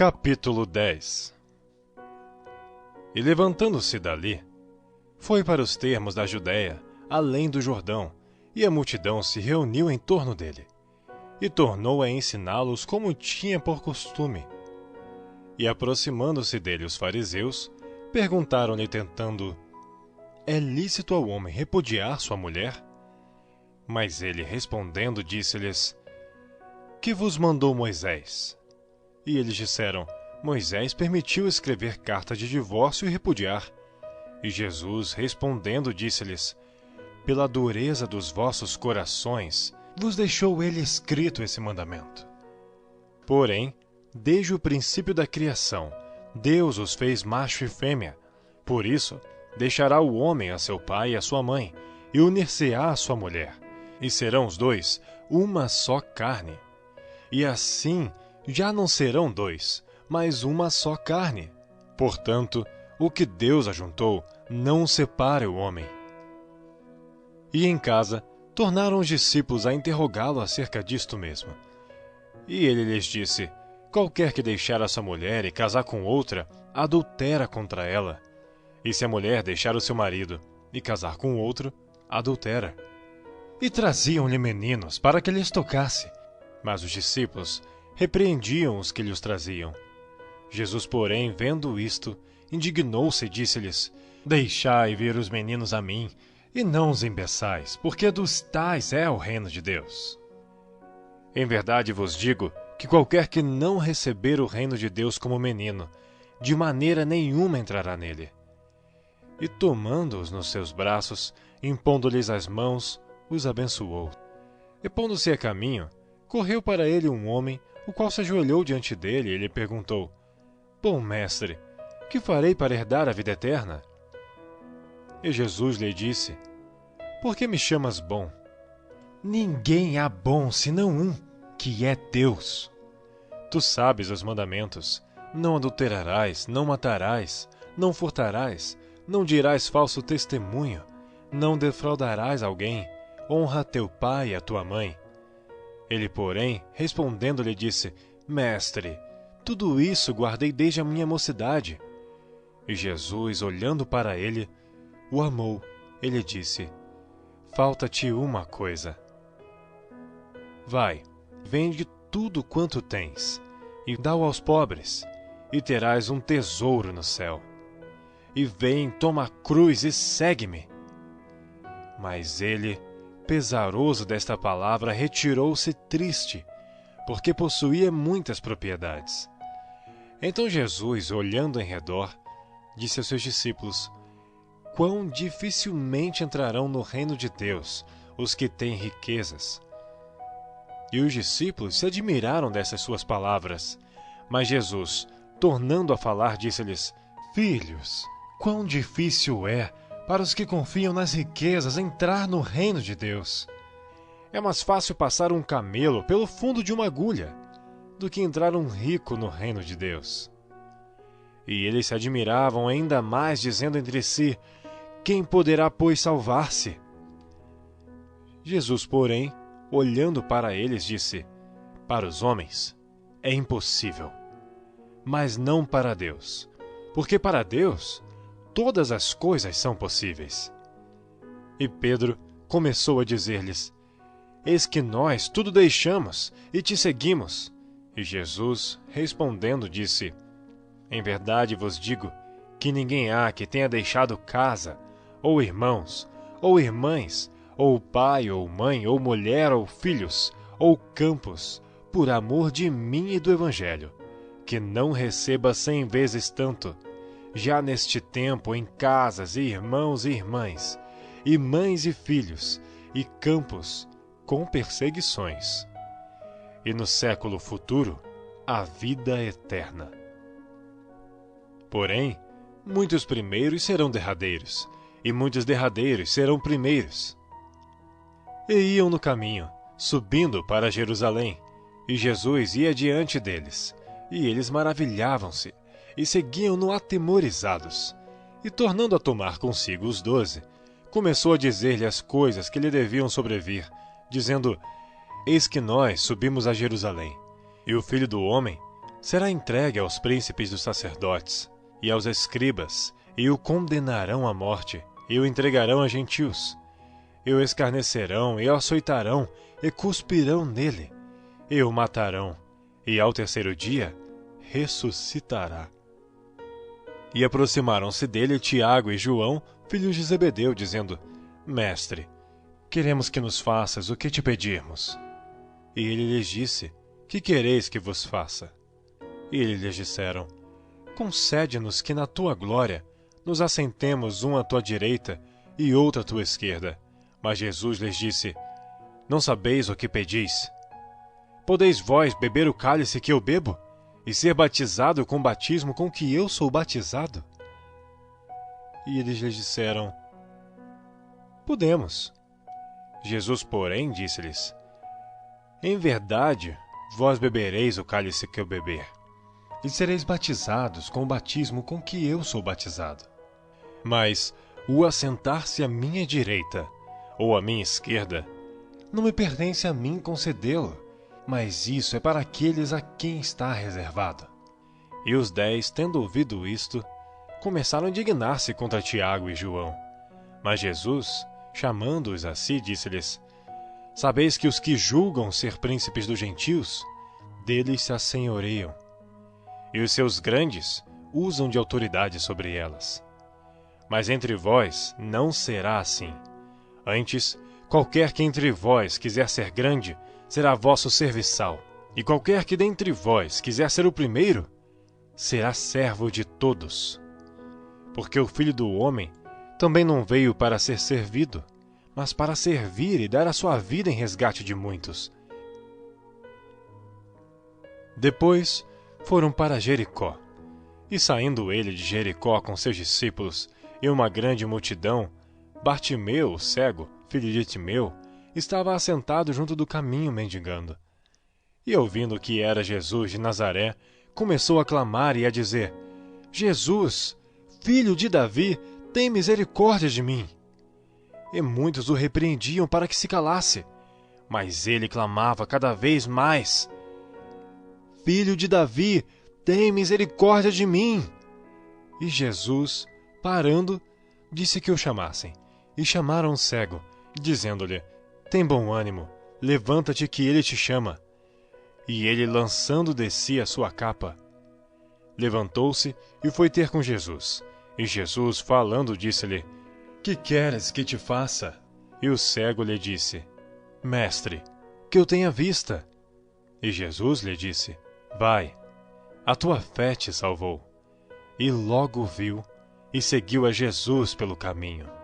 Capítulo 10. E levantando-se dali, foi para os termos da Judéia, além do Jordão, e a multidão se reuniu em torno dele, e tornou a ensiná-los como tinha por costume. E aproximando-se dele os fariseus, perguntaram-lhe tentando: É lícito ao homem repudiar sua mulher? Mas ele respondendo disse-lhes: Que vos mandou Moisés? E eles disseram: Moisés permitiu escrever carta de divórcio e repudiar. E Jesus respondendo disse-lhes: Pela dureza dos vossos corações vos deixou ele escrito esse mandamento. Porém, desde o princípio da criação, Deus os fez macho e fêmea. Por isso, deixará o homem a seu pai e a sua mãe, e unir-se-á à sua mulher, e serão os dois uma só carne. E assim já não serão dois, mas uma só carne. Portanto, o que Deus ajuntou, não separe o homem. E em casa, tornaram os discípulos a interrogá-lo acerca disto mesmo. E ele lhes disse: Qualquer que deixar a sua mulher e casar com outra, adultera contra ela. E se a mulher deixar o seu marido e casar com outro, adultera. E traziam-lhe meninos para que lhes tocasse. Mas os discípulos repreendiam os que lhes traziam. Jesus, porém, vendo isto, indignou-se e disse-lhes: Deixai vir os meninos a mim, e não os embeçais, porque dos tais é o reino de Deus. Em verdade vos digo que qualquer que não receber o reino de Deus como menino, de maneira nenhuma entrará nele. E tomando-os nos seus braços, impondo-lhes as mãos, os abençoou. E pondo-se a caminho, correu para ele um homem, o qual se ajoelhou diante dele e lhe perguntou: Bom mestre, que farei para herdar a vida eterna? E Jesus lhe disse: Por que me chamas bom? Ninguém há bom senão um, que é Deus. Tu sabes os mandamentos: não adulterarás, não matarás, não furtarás, não dirás falso testemunho, não defraudarás alguém, honra teu pai e a tua mãe. Ele, porém, respondendo, lhe disse: Mestre, tudo isso guardei desde a minha mocidade. E Jesus, olhando para ele, o amou. Ele disse: Falta-te uma coisa. Vai, vende tudo quanto tens, e dá-o aos pobres, e terás um tesouro no céu. E vem, toma a cruz e segue-me. Mas ele, pesaroso desta palavra, retirou-se triste, porque possuía muitas propriedades. Então Jesus, olhando em redor, disse aos seus discípulos: Quão dificilmente entrarão no reino de Deus os que têm riquezas. E os discípulos se admiraram dessas suas palavras. Mas Jesus, tornando a falar, disse-lhes: Filhos, quão difícil é para os que confiam nas riquezas entrar no reino de Deus. É mais fácil passar um camelo pelo fundo de uma agulha do que entrar um rico no reino de Deus. E eles se admiravam ainda mais, dizendo entre si: Quem poderá, pois, salvar-se? Jesus, porém, olhando para eles, disse: Para os homens é impossível, mas não para Deus, porque para Deus todas as coisas são possíveis. E Pedro começou a dizer-lhes: Eis que nós tudo deixamos e te seguimos. E Jesus, respondendo, disse: Em verdade vos digo que ninguém há que tenha deixado casa, ou irmãos, ou irmãs, ou pai, ou mãe, ou mulher, ou filhos, ou campos, por amor de mim e do Evangelho, que não receba 100 vezes tanto, já neste tempo, em casas, e irmãos e irmãs, e mães e filhos, e campos, com perseguições. E no século futuro, a vida eterna. Porém, muitos primeiros serão derradeiros, e muitos derradeiros serão primeiros. E iam no caminho, subindo para Jerusalém, e Jesus ia diante deles, e eles maravilhavam-se, e seguiam-no atemorizados. E tornando a tomar consigo os 12, começou a dizer-lhe as coisas que lhe deviam sobrevir, dizendo: Eis que nós subimos a Jerusalém, e o Filho do Homem será entregue aos príncipes dos sacerdotes e aos escribas, e o condenarão à morte, e o entregarão a gentios. E o escarnecerão, e o açoitarão, e cuspirão nele, e o matarão, e ao terceiro dia ressuscitará. E aproximaram-se dele Tiago e João, filhos de Zebedeu, dizendo: Mestre, queremos que nos faças o que te pedirmos. E ele lhes disse: Que quereis que vos faça? E eles lhes disseram: Concede-nos que na tua glória nos assentemos um à tua direita e outro à tua esquerda. Mas Jesus lhes disse: Não sabeis o que pedis? Podeis vós beber o cálice que eu bebo, e ser batizado com o batismo com que eu sou batizado? E eles lhes disseram: Podemos. Jesus, porém, disse-lhes: Em verdade, vós bebereis o cálice que eu beber, e sereis batizados com o batismo com que eu sou batizado. Mas o assentar-se à minha direita ou à minha esquerda não me pertence a mim concedê-lo, mas isso é para aqueles a quem está reservado. E os 10, tendo ouvido isto, começaram a indignar-se contra Tiago e João. Mas Jesus, chamando-os a si, disse-lhes: Sabeis que os que julgam ser príncipes dos gentios, deles se assenhoreiam, e os seus grandes usam de autoridade sobre elas. Mas entre vós não será assim. Antes, qualquer que entre vós quiser ser grande, será vosso serviçal. E qualquer que dentre vós quiser ser o primeiro, será servo de todos. Porque o Filho do Homem também não veio para ser servido, mas para servir e dar a sua vida em resgate de muitos. Depois foram para Jericó. E saindo ele de Jericó com seus discípulos e uma grande multidão, Bartimeu, o cego, filho de Timeu, estava assentado junto do caminho mendigando. E ouvindo que era Jesus de Nazaré, começou a clamar e a dizer: Jesus, filho de Davi, tem misericórdia de mim. E muitos o repreendiam para que se calasse, mas ele clamava cada vez mais: Filho de Davi, tem misericórdia de mim. E Jesus, parando, disse que o chamassem. E chamaram o cego, dizendo-lhe: Tem bom ânimo, levanta-te que ele te chama. E ele, lançando de si a sua capa, levantou-se e foi ter com Jesus. E Jesus, falando, disse-lhe: Que queres que te faça? E o cego lhe disse: Mestre, que eu tenha vista. E Jesus lhe disse: Vai, a tua fé te salvou. E logo viu e seguiu a Jesus pelo caminho.